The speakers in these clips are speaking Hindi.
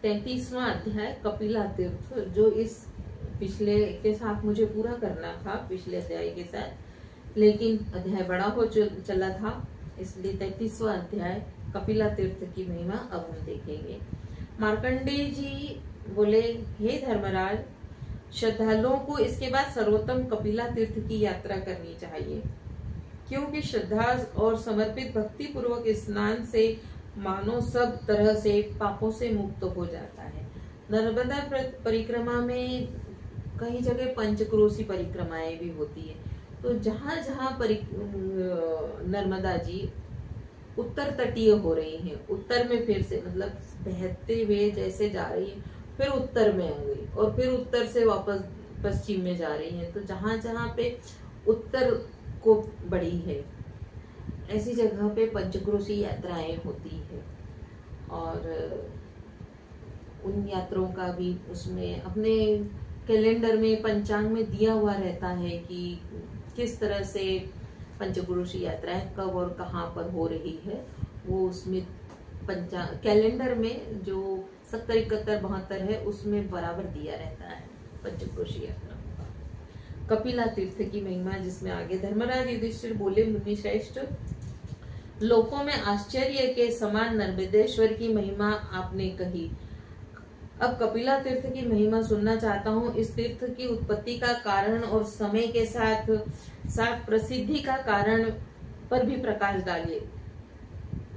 33वां अध्याय कपिला तीर्थ, जो इस पिछले के साथ मुझे पूरा करना था, पिछले अध्याय के साथ, लेकिन अध्याय बड़ा हो चला था, इसलिए 33वां अध्याय कपिला तीर्थ की महिमा अब हम देखेंगे। मार्कंडेय जी बोले, हे धर्मराज, श्रद्धालुओं को इसके बाद सर्वोत्तम कपिला तीर्थ की यात्रा करनी चाहिए, क्योंकि श्रद्धा और समर्पित भक्ति पूर्वक स्नान से मानव सब तरह से पापों से मुक्त हो जाता है। नर्मदा परिक्रमा में कई जगह पंचक्रोशी परिक्रमाएं भी होती है, तो जहां जहां नर्मदा जी उत्तर तटीय हो रही हैं, उत्तर में फिर से मतलब बहते हुए जैसे जा रही है, फिर उत्तर में आ गई और फिर उत्तर से वापस पश्चिम में जा रही है, तो जहां जहां पे उत्तर को बढ़ी है ऐसी जगह पे पंचक्रोशी यात्राएं होती है, और उन यात्राओं का भी उसमें अपने कैलेंडर में, पंचांग में दिया हुआ रहता है कि किस तरह से पंचक्रोशी यात्राएं कब और कहाँ पर हो रही है। वो उसमें कैलेंडर में जो 70, 71, 72 है उसमें बराबर दिया रहता है पंचक्रोशी यात्रा का। कपिला तीर्थ की महिमा, जिसमें आगे धर्मराज युधिष्ठिर बोले, मुनि श्रेष्ठ, लोकों में आश्चर्य के समान नर्मदेश्वर की महिमा आपने कही। अब कपिला तीर्थ की महिमा सुनना चाहता हूँ। इस तीर्थ की उत्पत्ति का कारण और समय के साथ साथ प्रसिद्धि का कारण पर भी प्रकाश डालिए।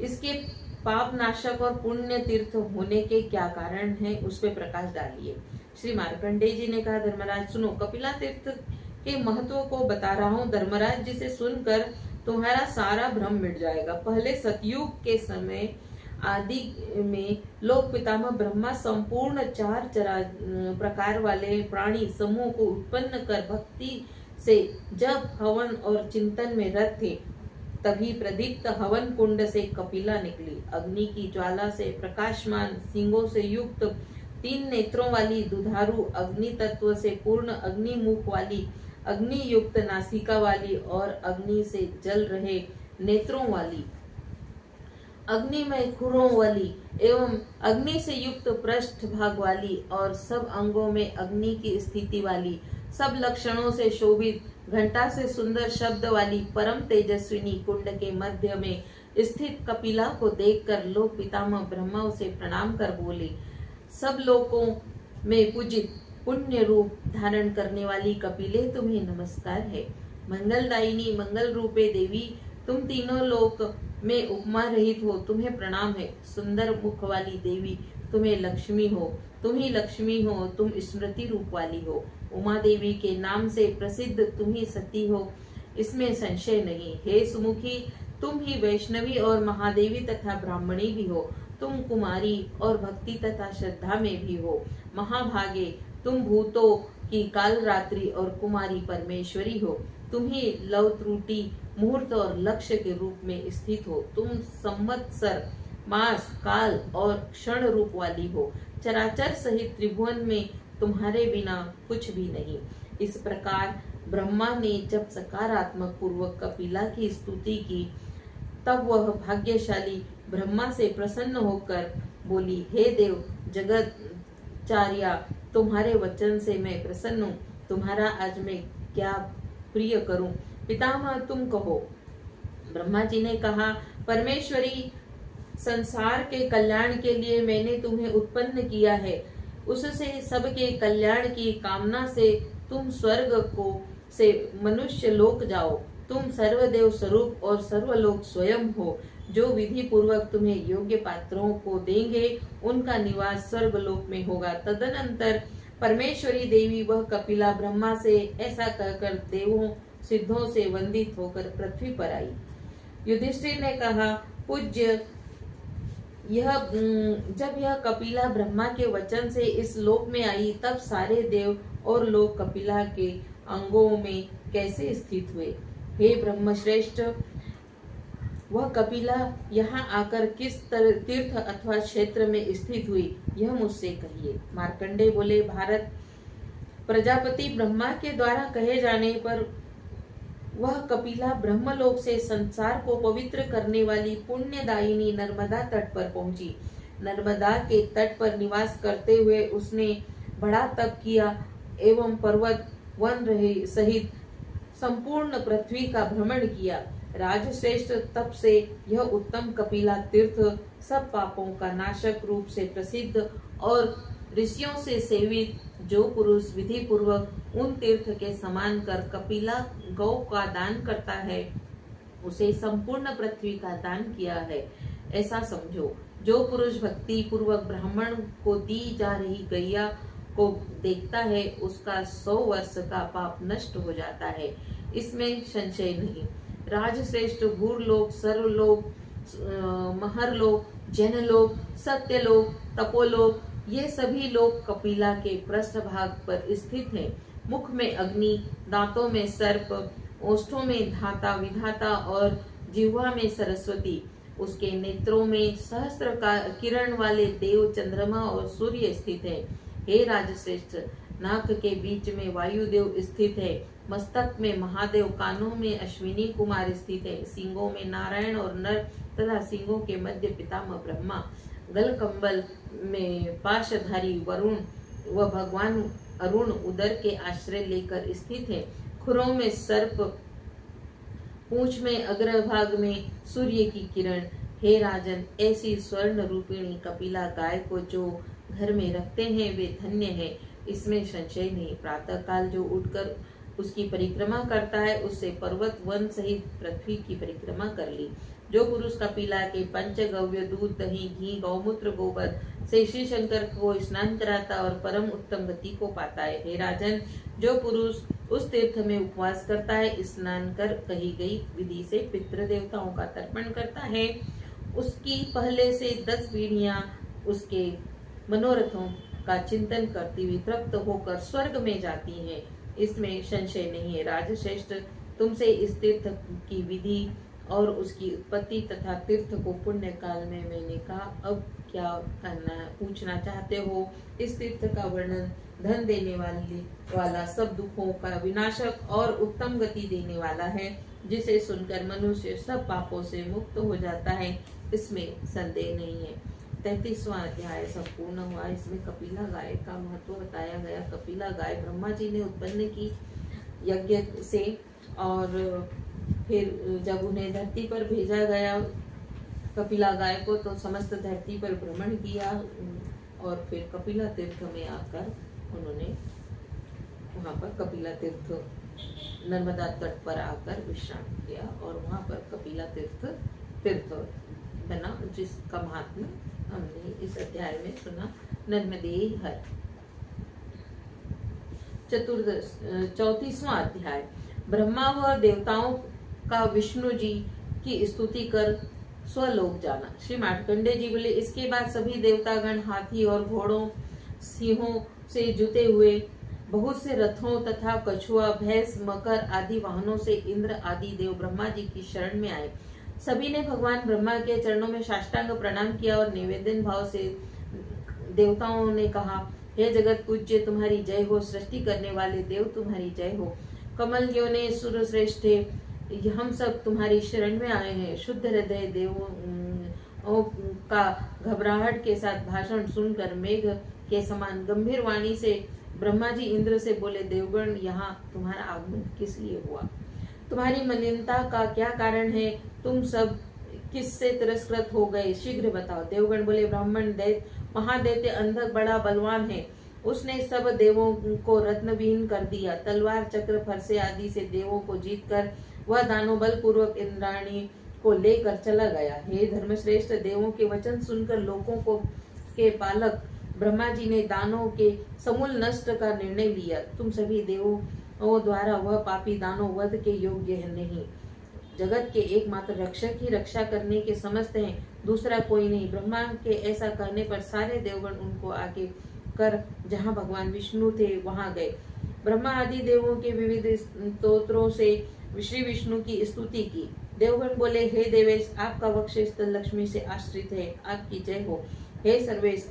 इसके पाप नाशक और पुण्य तीर्थ होने के क्या कारण है, उस पर प्रकाश डालिए। श्री मार्कंडेय जी ने कहा, धर्मराज सुनो, कपिला तीर्थ के महत्व को बता रहा हूँ। धर्मराज, जिसे सुनकर तुम्हारा सारा भ्रम मिट जाएगा। पहले सतयुग के समय आदि में लोक पितामह ब्रह्मा संपूर्ण 4 प्रकार वाले प्राणी समूह को उत्पन्न कर भक्ति से जब हवन और चिंतन में रत थे, तभी प्रदीप्त हवन कुंड से कपिला निकली। अग्नि की ज्वाला से प्रकाशमान सिंगों से युक्त 3 नेत्रों वाली दुधारू, अग्नि तत्व से पूर्ण अग्नि मुख वाली, अग्नि युक्त नासिका वाली और अग्नि से जल रहे नेत्रों वाली, अग्निमय खुरों वाली एवं अग्नि से युक्त पृष्ठ भाग वाली और सब अंगों में अग्नि की स्थिति वाली, सब लक्षणों से शोभित, घंटा से सुंदर शब्द वाली परम तेजस्विनी कुंड के मध्य में स्थित कपिला को देखकर लोक पितामह ब्रह्मा उसे प्रणाम कर बोले, सब लोकों में पूजित पुण्य रूप धारण करने वाली कपिले, तुम्हें नमस्कार है। मंगलदायिनी, मंगल रूपे देवी, तुम तीनों लोक में उपमा रहित हो, तुम्हें प्रणाम है। सुंदर मुख वाली देवी, तुम्हें लक्ष्मी हो, तुम ही लक्ष्मी हो, तुम स्मृति रूप वाली हो। उमा देवी के नाम से प्रसिद्ध तुम ही सती हो, इसमें संशय नहीं। हे सुमुखी, तुम ही वैष्णवी और महादेवी तथा ब्राह्मणी भी हो। तुम कुमारी और भक्ति तथा श्रद्धा में भी हो। महाभागे, तुम भूतों की काल रात्रि और कुमारी परमेश्वरी हो। तुम ही लव त्रुटि, मुहूर्त और लक्ष्य के रूप में स्थित हो। तुम संवत्सर, मास, काल और क्षण रूप वाली हो। चराचर सहित त्रिभुवन में तुम्हारे बिना कुछ भी नहीं। इस प्रकार ब्रह्मा ने जब सकारात्मक पूर्वक कपिला की स्तुति की, तब वह भाग्यशाली ब्रह्मा से प्रसन्न होकर बोली, हे देव जगतचार्या, तुम्हारे वचन से मैं प्रसन्न हूँ। तुम्हारा आज मैं क्या प्रिय करूं? पितामह तुम कहो। ब्रह्मा जी ने कहा, परमेश्वरी, संसार के कल्याण के लिए मैंने तुम्हें उत्पन्न किया है। उससे सबके कल्याण की कामना से तुम स्वर्ग को से मनुष्य लोक जाओ। तुम सर्वदेव स्वरूप और सर्वलोक स्वयं हो। जो विधि पूर्वक तुम्हें योग्य पात्रों को देंगे, उनका निवास स्वर्ग लोक में होगा। तदनंतर परमेश्वरी देवी वह कपिला ब्रह्मा से ऐसा कहकर देवों सिद्धों से वंदित होकर पृथ्वी पर आई। युधिष्ठिर ने कहा, पूज्य, जब यह कपिला ब्रह्मा के वचन से इस लोक में आई, तब सारे देव और लोग कपिला के अंगों में कैसे स्थित हुए? हे ब्रह्मश्रेष्ठ, वह कपिला यहाँ आकर किस तीर्थ अथवा क्षेत्र में स्थित हुई, यह मुझसे कहिए। मार्कंडेय बोले, भारत, प्रजापति ब्रह्मा के द्वारा कहे जाने पर वह कपिला ब्रह्मलोक से संसार को पवित्र करने वाली पुण्यदायिनी नर्मदा तट पर पहुंची। नर्मदा के तट पर निवास करते हुए उसने बड़ा तप किया एवं पर्वत वन रहे सहित संपूर्ण पृथ्वी का भ्रमण किया। राजश्रेष्ठ तप से यह उत्तम कपिला तीर्थ सब पापों का नाशक रूप से प्रसिद्ध और ऋषियों से सेवित, जो पुरुष विधि पूर्वक उन तीर्थ के स्नान कर कपिला गौ का दान करता है उसे संपूर्ण पृथ्वी का दान किया है, ऐसा समझो। जो पुरुष भक्ति पूर्वक ब्राह्मण को दी जा रही गैया को देखता है उसका 100 वर्ष का पाप नष्ट हो जाता है, इसमें संशय नहीं। राजश्रेष्ठ भूरलोक, सर्वलोक, महरलोक, जनलोक, सत्यलोक, तपोलोक ये सभी लोग कपिला के पृष्ठभाग पर स्थित हैं। मुख में अग्नि, दांतों में सर्प, ओष्ठों में धाता विधाता और जिह्वा में सरस्वती, उसके नेत्रों में सहस्त्र का किरण वाले देव, चंद्रमा और सूर्य स्थित है। हे राजश्रेष्ठ, नाक के बीच में वायुदेव स्थित है, मस्तक में महादेव, कानों में अश्विनी कुमार स्थित है, सींगों में नारायण और नर तथा सींगों के मध्य पितामह ब्रह्मा, गल कंबल में पाशधारी वरुण व भगवान अरुण उदर के आश्रय लेकर स्थित है, खुरों में सर्प, पूंछ में अग्रभाग में सूर्य की किरण। हे राजन, ऐसी स्वर्ण रूपिणी कपिला गाय को जो घर में रखते हैं वे धन्य है, इसमें संशय नहीं। प्रातः काल जो उठकर उसकी परिक्रमा करता है उससे पर्वत वन सहित पृथ्वी की परिक्रमा कर ली। जो पुरुष कपिला के पंचगव्य दूध, दही, घी, गौमूत्र, गोबर से श्री शंकर को स्नान कराता और परम उत्तम गति को पाता है। हे राजन, जो पुरुष उस तीर्थ में उपवास करता है, स्नान कर कही गई विधि से पितृ देवताओं का तर्पण करता है, उसकी पहले से 10 पीढ़ियां उसके मनोरथों का चिंतन करती हुई तृप्त होकर स्वर्ग में जाती हैं, इसमें संशय नहीं है। राजश्रेष्ठ, तुमसे इस तीर्थ की विधि और उसकी उत्पत्ति तथा तीर्थ को पुण्य काल में मैंने कहा, अब क्या करना पूछना चाहते हो। इस तीर्थ का वर्णन धन देने वाला, सब दुखों का विनाशक और उत्तम गति देने वाला है, जिसे सुनकर मनुष्य सब पापों से मुक्त हो जाता है, इसमें संदेह नहीं है। 33वां अध्याय संपूर्ण हुआ। इसमें कपिला गाय का महत्व बताया गया। कपिला गाय ब्रह्मा जी ने उत्पन्न की यज्ञ से, और फिर जब उन्हें धरती पर भेजा गया कपिला गाय को, तो समस्त धरती पर भ्रमण किया और फिर कपिला तीर्थ में आकर उन्होंने वहां पर कपिला तीर्थ नर्मदा तट पर आकर विश्राम किया और वहां पर कपिला तीर्थ बना, जिसका महात्म्य हमने इस अध्याय में सुना। नर्मदे हर। 34वां अध्याय। ब्रह्मा व देवताओं का विष्णु जी की स्तुति कर स्वलोक जाना। श्री मार्कंडेय जी बोले, इसके बाद सभी देवतागण हाथी और घोड़ों, सिंहों से जुते हुए बहुत से रथों तथा कछुआ, भैंस, मकर आदि वाहनों से इंद्र आदि देव ब्रह्मा जी की शरण में आए। सभी ने भगवान ब्रह्मा के चरणों में साष्टांग प्रणाम किया और निवेदन भाव से देवताओं ने कहा, हे जगत पूज्य, तुम्हारी जय हो। सृष्टि करने वाले देव तुम्हारी जय हो। कमल योने सुर श्रेष्ठ, हम सब तुम्हारी शरण में आए हैं। शुद्ध हृदय देवों का घबराहट के साथ भाषण सुनकर मेघ के समान गंभीर वाणी से ब्रह्मा जी इंद्र से बोले, देवगण, यहाँ तुम्हारा आगमन किस लिए हुआ? तुम्हारी मलिनता का क्या कारण है? तुम सब किससे तिरस्कृत हो गए? शीघ्र बताओ। देवगण बोले, ब्राह्मण दैत्य महादैत्य अंधक बड़ा बलवान है, उसने सब देवों को रत्नविहीन कर दिया। तलवार, चक्र, फरसे आदि से देवों को जीतकर वह दानव बल पूर्वक इंद्राणी को लेकर चला गया। हे धर्मश्रेष्ठ, देवों के वचन सुनकर लोगों को के पालक ब्रह्मा जी ने दानों के समूल नष्ट का निर्णय लिया। तुम सभी देवों द्वारा वह पापी दानव वध के योग्य है नहीं। जगत के एकमात्र रक्षक ही रक्षा करने के समस्त हैं, दूसरा कोई नहीं। ब्रह्मा के ऐसा कहने पर सारे देवगण उनको आगे कर जहाँ भगवान विष्णु थे वहां गए। ब्रह्मा आदि देवों के विविध स्तोत्रों से श्री विष्णु की स्तुति की। देवगण बोले, हे देवेश, आपका वक्षस्थल लक्ष्मी से आश्रित है, आपकी जय हो। हे सर्वेश,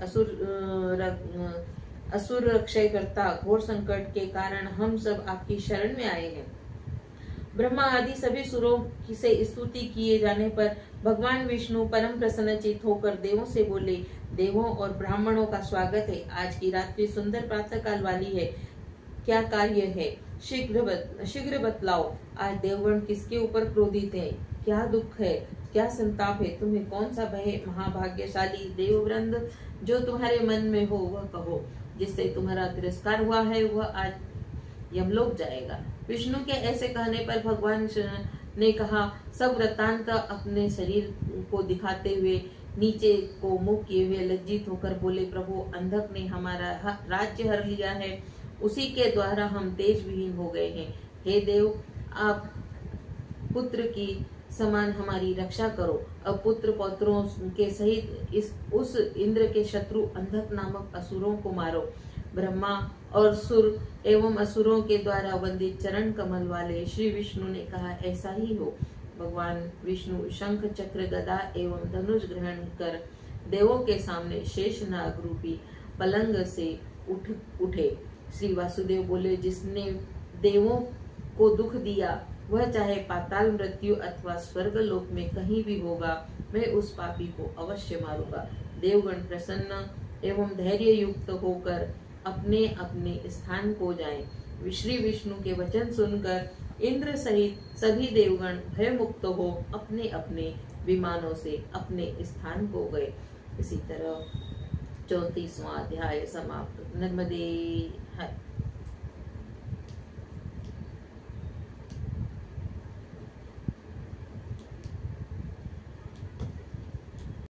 असुर रक्षय करता, घोर संकट के कारण हम सब आपकी शरण में आए हैं। ब्रह्मा आदि सभी सुरों से स्तुति किए जाने पर भगवान विष्णु परम प्रसन्नचित होकर देवों से बोले, देवों और ब्राह्मणों का स्वागत है। आज की रात्रि सुंदर प्रातः काल वाली है। क्या कार्य है? शीघ्र बतलाओ। आज देवगण किसके ऊपर क्रोधित है? क्या दुख है? क्या संताप है? तुम्हें कौन सा भय? महाभाग्यशाली देववृंद, जो तुम्हारे मन में हो वह कहो। जिससे तुम्हारा तिरस्कार हुआ है वह आज यमलोक जाएगा। विष्णु के ऐसे कहने पर भगवान ने कहा, सब वृत्तांत अपने शरीर को दिखाते हुए नीचे को मुख किए हुए लज्जित होकर बोले, प्रभु, अंधक ने हमारा राज्य हर लिया है, उसी के द्वारा हम तेज विहीन हो गए हैं। हे देव, आप पुत्र की समान हमारी रक्षा करो। अब पुत्र पौत्रों के सहित उस इंद्र के शत्रु अंधक नामक असुरों को मारो। ब्रह्मा और सुर एवं असुरों के द्वारा वंदित चरण कमल वाले श्री विष्णु ने कहा, ऐसा ही हो। भगवान विष्णु शंख चक्र गदा एवं धनुष ग्रहण कर देवों के सामने शेषनाग रूपी पलंग से उठे। श्री वासुदेव बोले, जिसने देवों को दुख दिया वह चाहे पाताल मृत्यु अथवा स्वर्ग लोक में कहीं भी होगा, मैं उस पापी को अवश्य मारूंगा। देवगण प्रसन्न एवं धैर्य युक्त होकर अपने अपने स्थान को जाएं। श्री विष्णु के वचन सुनकर इंद्र सहित सभी देवगण भय मुक्त हो अपने अपने विमानों से अपने स्थान को गए। इसी तरह 34वां अध्याय समाप्त। नर्मदे हर।